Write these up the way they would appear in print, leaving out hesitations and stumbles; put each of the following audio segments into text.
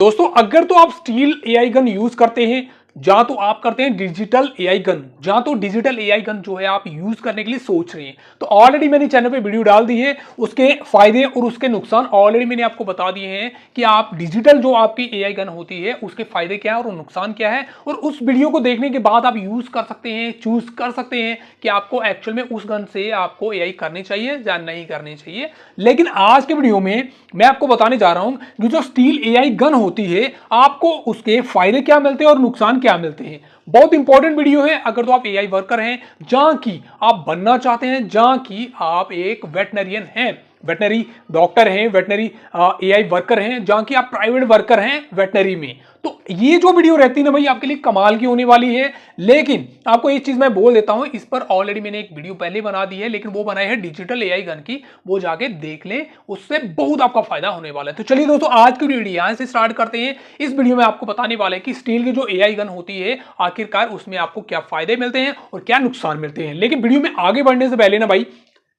दोस्तों अगर तो आप स्टील एआई गन यूज करते हैं, जहां तो आप करते हैं डिजिटल एआई गन, जहां तो डिजिटल एआई गन जो है आप यूज करने के लिए सोच रहे हैं, तो ऑलरेडी मैंने चैनल पे वीडियो डाल दी है। उसके फायदे और उसके नुकसान ऑलरेडी मैंने आपको बता दिए हैं कि आप डिजिटल जो आपकी एआई गन होती है उसके फायदे क्या है और नुकसान क्या है, और उस वीडियो को देखने के बाद आप यूज कर सकते हैं, चूज कर सकते हैं कि आपको एक्चुअल में उस गन से आपको एआई करनी चाहिए या नहीं करनी चाहिए। लेकिन आज के वीडियो में मैं आपको बताने जा रहा हूं कि जो स्टील एआई गन होती है आपको उसके फायदे क्या मिलते हैं और नुकसान क्या मिलते हैं। बहुत इंपॉर्टेंट वीडियो है अगर तो आप एआई वर्कर हैं, जहां की आप बनना चाहते हैं, जहां की आप एक वेटनरियन हैं, वेटनरी डॉक्टर हैं, वेटनरी एआई वर्कर हैं, जहां की आप प्राइवेट वर्कर हैं वेटनरी में। तो ये जो वीडियो रहती है ना भाई आपके लिए कमाल की होने वाली है। लेकिन आपको एक चीज मैं बोल देता हूं, इस पर ऑलरेडी मैंने एक वीडियो पहले बना दी है, लेकिन वो बनाई है डिजिटल एआई गन की, वो जाके देख लें, उससे बहुत आपका फायदा होने वाला है। तो चलिए दोस्तों आज की वीडियो यहां से स्टार्ट करते हैं। इस वीडियो में आपको बताने वाले हैं कि स्टील की जो एआई गन होती है आखिरकार उसमें आपको क्या फायदे मिलते हैं और क्या नुकसान मिलते हैं। लेकिन वीडियो में आगे बढ़ने से पहले ना भाई,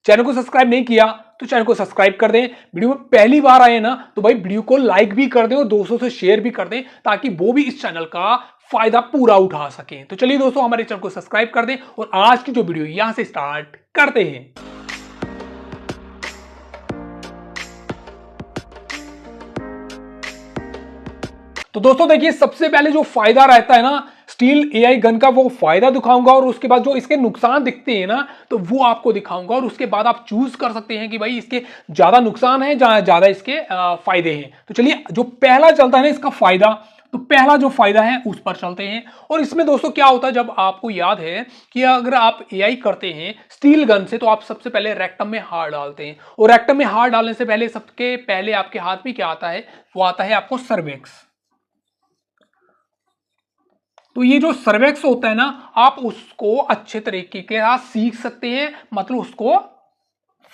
चैनल को सब्सक्राइब नहीं किया तो चैनल को सब्सक्राइब कर दें। वीडियो में पहली बार आए ना तो भाई वीडियो को लाइक भी कर दें और दोस्तों से शेयर भी कर दें, ताकि वो भी इस चैनल का फायदा पूरा उठा सकें। तो चलिए दोस्तों हमारे चैनल को सब्सक्राइब कर दें और आज की जो वीडियो यहां से स्टार्ट करते हैं। तो दोस्तों देखिए, सबसे पहले जो फायदा रहता है ना स्टील एआई गन का, वो फायदा दिखाऊंगा और उसके बाद जो इसके नुकसान दिखते हैं ना तो वो आपको दिखाऊंगा, और उसके बाद आप चूज कर सकते हैं कि भाई इसके ज्यादा नुकसान है या ज्यादा इसके फायदे हैं। तो चलिए जो पहला चलता है ना इसका फायदा, तो पहला जो फायदा है उस पर चलते हैं। और इसमें दोस्तों क्या होता है, जब आपको याद है कि अगर आप एआई करते हैं स्टील गन से तो आप सबसे पहले रेक्टम में हाथ डालते हैं, और रेक्टम में हाथ डालने से पहले सबके पहले आपके हाथ में क्या आता है, वो आता है आपको सर्वेक्स। तो ये जो सर्वेक्स होता है ना, आप उसको अच्छे तरीके के साथ सीख सकते हैं, मतलब उसको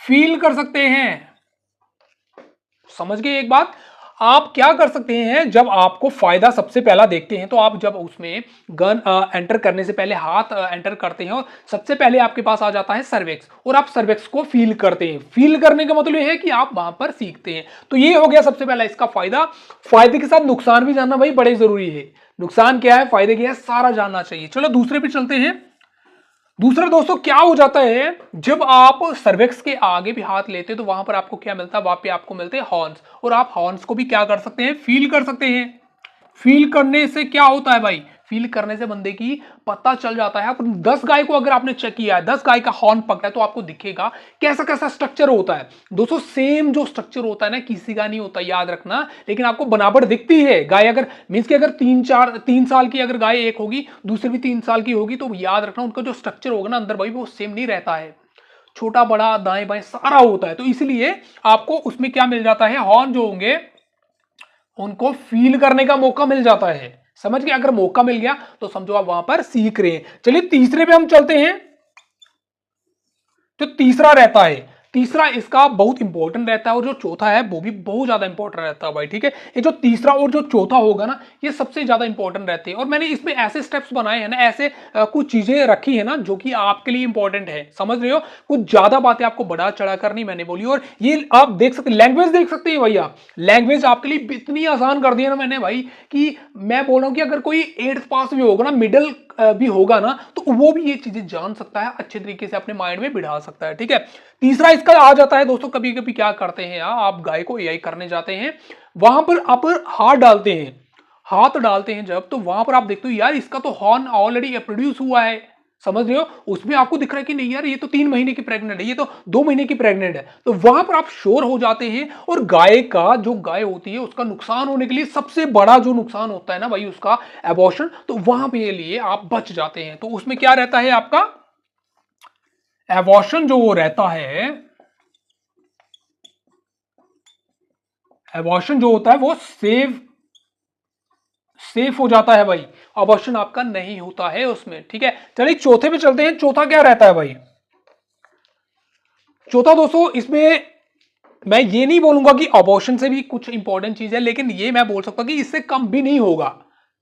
फील कर सकते हैं। समझ गए एक बात। आप क्या कर सकते हैं, जब आपको फायदा सबसे पहला देखते हैं तो आप जब उसमें गन एंटर करने से पहले हाथ एंटर करते हैं और सबसे पहले आपके पास आ जाता है सर्वेक्स, और आप सर्वेक्स को फील करते हैं। फील करने का मतलब ये है कि आप वहां पर सीखते हैं। तो ये हो गया सबसे पहला इसका फायदा। फायदे के साथ नुकसान भी जानना भाई बड़े जरूरी है। नुकसान क्या है, फायदे क्या है, सारा जानना चाहिए। चलो दूसरे पे चलते हैं। दूसरा दोस्तों क्या हो जाता है, जब आप सर्वेक्स के आगे भी हाथ लेते हैं तो वहां पर आपको क्या मिलता है, वहां पे आपको मिलते हैं हॉर्न्स, और आप हॉर्न्स को भी क्या कर सकते हैं, फील कर सकते हैं। फील करने से क्या होता है भाई, फील करने से बंदे की पता चल जाता है। 10 गाय को अगर आपने चेक किया है, 10 गाय का हॉर्न पकड़ा है, तो आपको दिखेगा कैसा कैसा स्ट्रक्चर होता है। दोस्तों सेम जो स्ट्रक्चर होता है ना किसी का नहीं होता, याद रखना। लेकिन आपको बनावट दिखती है। गाय अगर मींस की अगर 3 साल की अगर गाय एक होगी, दूसरी भी 3 साल की होगी, तो याद रखना उनका जो स्ट्रक्चर होगा ना अंदर भाई वो सेम नहीं रहता है। छोटा बड़ा दाएं बाएं सारा होता है। तो इसलिए आपको उसमें क्या मिल जाता है, हॉर्न जो होंगे उनको फील करने का मौका मिल जाता है। समझ गए। अगर मौका मिल गया तो समझो आप वहां पर सीख रहे हैं। चलिए तीसरे पे हम चलते हैं। जो तीसरा रहता है, तीसरा इसका बहुत इंपॉर्टेंट रहता है, और जो चौथा है वो भी बहुत ज्यादा इंपॉर्टेंट रहता है भाई। ठीक है, ये जो तीसरा और जो चौथा होगा ना ये सबसे ज्यादा इंपॉर्टेंट रहते हैं। और मैंने इसमें ऐसे स्टेप्स बनाए हैं ना, ऐसे कुछ चीजें रखी है ना जो कि आपके लिए इंपॉर्टेंट है। समझ रहे हो, कुछ ज्यादा बातें आपको बढ़ा चढ़ा कर नहीं मैंने बोली। और ये आप देख सकते, लैंग्वेज देख सकते हैं भाई। आप लैंग्वेज आपके लिए इतनी आसान कर दी है ना मैंने भाई, कि मैं बोल रहा हूं कि अगर कोई 8th पास भी होगा ना, मिडिल भी होगा ना, तो वो भी ये चीजें जान सकता है, अच्छे तरीके से अपने माइंड में बिठा सकता है। ठीक है, तीसरा इसका आ जाता है दोस्तों, कभी कभी क्या करते हैं यार, आप गाय को एआई करने जाते हैं, वहां पर आप हाथ डालते हैं, हाथ डालते हैं जब, तो वहां पर आप देखते हो यार इसका तो हॉर्न ऑलरेडी प्रोड्यूस हुआ है। समझ रहे हो, उसमें आपको दिख रहा है कि नहीं यार ये तो 3 महीने की प्रेग्नेंट है, ये तो 2 महीने की प्रेग्नेंट है। तो वहां पर आप श्योर हो जाते हैं। और गाय का जो गाय होती है उसका नुकसान होने के लिए सबसे बड़ा जो नुकसान होता है ना भाई उसका एबॉर्शन, तो वहां पे लिए आप बच जाते हैं। तो उसमें क्या रहता है आपका, एबॉर्शन जो रहता है, एबॉर्शन जो होता है वो सेफ हो जाता है भाई। अबॉर्शन आपका नहीं होता है उसमें। ठीक है, चलिए चौथे पे चलते हैं। चौथा क्या रहता है भाई, चौथा दोस्तों इसमें मैं ये नहीं बोलूंगा कि अबॉर्शन से भी कुछ इंपॉर्टेंट चीज है, लेकिन ये मैं बोल सकता हूं कि इससे कम भी नहीं होगा।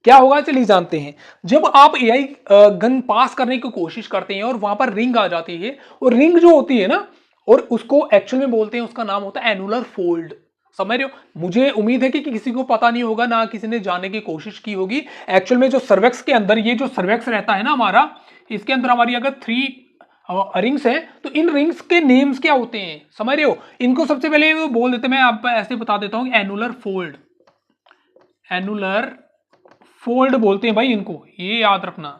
क्या होगा चलिए जानते हैं। जब आप एआई गन पास करने की कोशिश करते हैं और वहां पर रिंग आ जाती है, और रिंग जो होती है ना, और उसको एक्चुअल में बोलते हैं, उसका नाम होता है एनुलर फोल्ड। समझ रहे हो? मुझे उम्मीद है कि किसी को पता नहीं होगा, ना किसी ने जानने की कोशिश की होगी। एक्चुअल में जो सर्वेक्स के अंदर ये जो सर्वेक्स रहता है ना हमारा, इसके अंदर हमारी अगर 3 रिंग्स है तो इन रिंग्स के नेम्स क्या होते हैं, समझ रहे हो? इनको सबसे पहले बोल देते, मैं आप ऐसे बता देता हूं, एनुलर फोल्ड। एनुलर फोल्ड बोलते हैं भाई इनको, ये याद रखना।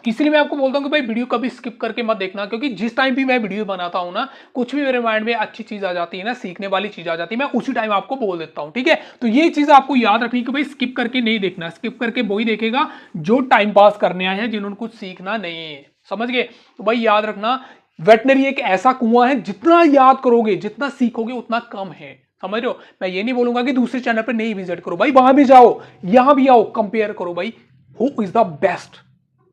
इसलिए मैं आपको बोलता हूं कि भाई वीडियो कभी स्किप करके मत देखना, क्योंकि जिस टाइम भी मैं वीडियो बनाता हूं ना, कुछ भी मेरे माइंड में अच्छी चीज आ जाती है ना, सीखने वाली चीज आ जाती है, मैं उसी टाइम आपको बोल देता हूं, ठीक है? तो ये चीज आपको याद रखनी कि भाई स्किप करके नहीं देखना। स्किप करके वही देखेगा जो टाइम पास करने आए हैं, जिन्होंने कुछ सीखना नहीं है, समझ गए? तो भाई याद रखना, वेटनरी एक ऐसा कुआं है, जितना याद करोगे, जितना सीखोगे उतना कम है, समझ रहे हो? मैं ये नहीं बोलूंगा कि दूसरे चैनल पर नहीं विजिट करो, भाई वहां भी जाओ, यहां भी आओ, कंपेयर करो भाई हु इज द बेस्ट,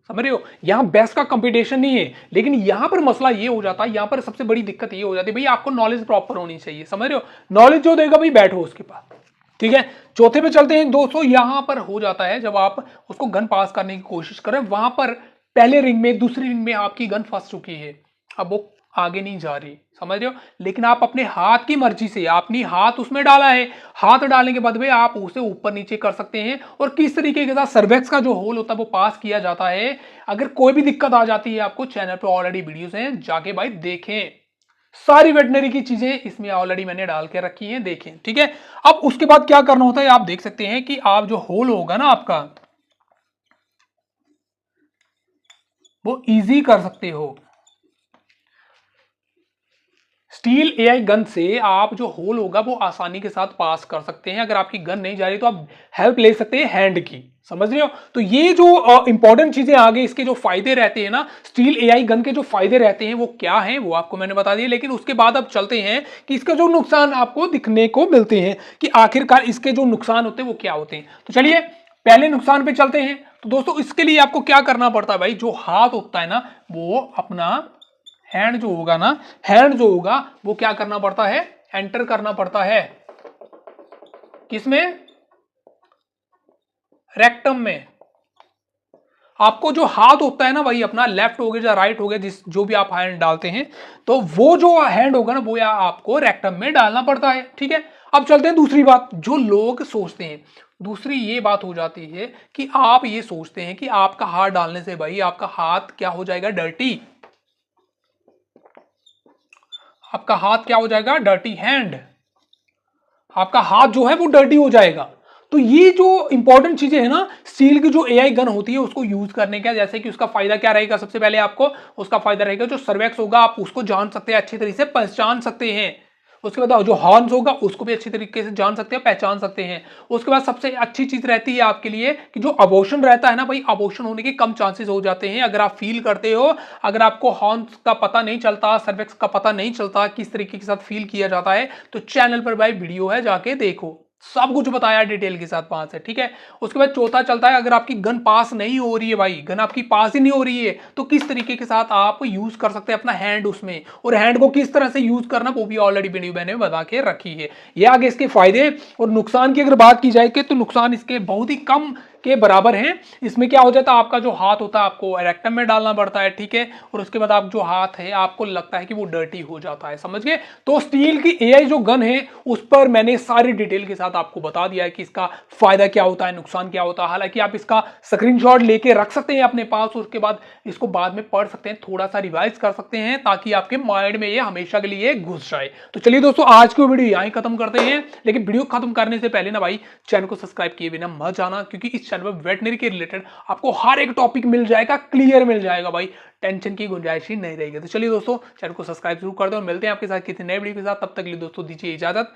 समझ रहे हो? यहां बेस्ट का कंपटीशन नहीं है, लेकिन यहां पर मसला ये हो जाता है, यहां पर सबसे बड़ी दिक्कत ये हो जाती है भाई, आपको नॉलेज प्रॉपर होनी चाहिए, समझ रहे हो? नॉलेज जो देगा भाई बैठो उसके पास, ठीक है? चौथे पे चलते हैं दोस्तों। यहां पर हो जाता है जब आप उसको गन पास करने की कोशिश करें, वहां पर पहले रिंग में, दूसरी रिंग में आपकी गन फंस चुकी है, अब वो आगे नहीं जा रही, समझ रहे हो? लेकिन आप अपने हाथ की मर्जी से, आपने हाथ उसमें डाला है, हाथ डालने के बाद भाई आप उसे ऊपर नीचे कर सकते हैं, और किस तरीके के साथ सर्वेक्स का जो होल होता है वो पास किया जाता है। अगर कोई भी दिक्कत आ जाती है आपको, चैनल पे ऑलरेडी वीडियोस हैं, जाके भाई देखें, सारी वेटनरी की चीजें इसमें ऑलरेडी मैंने डाल के रखी हैं, देखें, ठीक है? अब उसके बाद क्या करना होता है, आप देख सकते हैं कि आप जो होल होगा ना आपका, वो इजी कर सकते हो। स्टील एआई गन से आप जो होल होगा वो आसानी के साथ पास कर सकते हैं। अगर आपकी गन नहीं जा रही तो आप हेल्प ले सकते हैं हैंड की, समझ रहे हो? तो ये जो इंपॉर्टेंट चीजें आगे, इसके जो फायदे रहते हैं ना, स्टील एआई गन के जो फायदे रहते हैं वो क्या हैं, वो आपको मैंने बता दिया। लेकिन उसके बाद अब चलते हैं कि इसके जो नुकसान आपको दिखने को मिलते हैं, कि आखिरकार इसके जो नुकसान होते हैं वो क्या होते हैं। तो चलिए पहले नुकसान पे चलते हैं। तो दोस्तों इसके लिए आपको क्या करना पड़ता है भाई, जो हाथ होता है ना, वो अपना हैंड जो होगा ना, हैंड जो होगा वो क्या करना पड़ता है, एंटर करना पड़ता है, किसमें? रेक्टम में। आपको जो हाथ होता है ना भाई अपना, लेफ्ट हो गया या राइट हो गया, जिस जो भी आप हैंड डालते हैं, तो वो जो हैंड होगा ना वो या आपको रेक्टम में डालना पड़ता है, ठीक है? अब चलते हैं दूसरी बात, जो लोग सोचते हैं, दूसरी ये बात हो जाती है कि आप ये सोचते हैं कि आपका हाथ डालने से भाई आपका हाथ क्या हो जाएगा, डर्टी। आपका हाथ क्या हो जाएगा, डर्टी हैंड। आपका हाथ जो है वो डर्टी हो जाएगा। तो ये जो इंपॉर्टेंट चीजें है ना, स्टील की जो एआई गन होती है उसको यूज करने का, जैसे कि उसका फायदा क्या रहेगा, सबसे पहले आपको उसका फायदा रहेगा, जो सर्वेक्स होगा आप उसको जान सकते हैं, अच्छी तरीके से पहचान सकते हैं। उसके बाद जो हॉर्न्स होगा उसको भी अच्छी तरीके से जान सकते हैं, पहचान सकते हैं। उसके बाद सबसे अच्छी चीज रहती है आपके लिए कि जो अबॉर्शन रहता है ना भाई, अबॉर्शन होने के कम चांसेस हो जाते हैं अगर आप फील करते हो। अगर आपको हॉर्न्स का पता नहीं चलता, सर्वेक्स का पता नहीं चलता, किस तरीके के साथ फील किया जाता है, तो चैनल पर भाई वीडियो है, जाके देखो, सब कुछ बताया डिटेल के साथ वहां से, ठीक है? उसके बाद चौथा चलता है, अगर आपकी गन पास नहीं हो रही है भाई, गन आपकी पास ही नहीं हो रही है, तो किस तरीके के साथ आप यूज कर सकते हैं अपना हैंड उसमें, और हैंड को किस तरह से यूज करना वो भी ऑलरेडी वीडियो मैंने बता के रखी है। ये आगे इसके फायदे और नुकसान की अगर बात की जाए तो नुकसान इसके बहुत ही कम के बराबर हैं। इसमें क्या हो जाता है, आपका जो हाथ होता है आपको रेक्टम में डालना पड़ता है, ठीक है? और उसके बाद आप जो हाथ है आपको लगता है कि वो डर्टी हो जाता है, समझ गए? तो स्टील की एआई जो गन है उस पर मैंने सारी डिटेल के साथ आपको बता दिया है कि इसका फायदा क्या होता है, नुकसान क्या होता है। हालांकि आप इसका स्क्रीनशॉट लेके रख सकते हैं अपने पास, उसके बाद इसको बाद में पढ़ सकते हैं, थोड़ा सा रिवाइज कर सकते हैं, ताकि आपके माइंड में ये हमेशा के लिए घुस जाए। तो चलिए दोस्तों आज की वीडियो यहीं खत्म करते हैं, लेकिन वीडियो खत्म करने से पहले ना भाई चैनल को सब्सक्राइब किए बिना मत जाना, क्योंकि इस चैनल पर वेटनरी के रिलेटेड आपको हर एक टॉपिक मिल जाएगा, क्लियर मिल जाएगा भाई, टेंशन की गुंजाइश ही नहीं रहेगी। तो चलिए दोस्तों चैनल को सब्सक्राइब जरूर कर दो, और मिलते हैं आपके साथ किसी नए वीडियो के साथ, तब तक के लिए दोस्तों दीजिए इजाजत।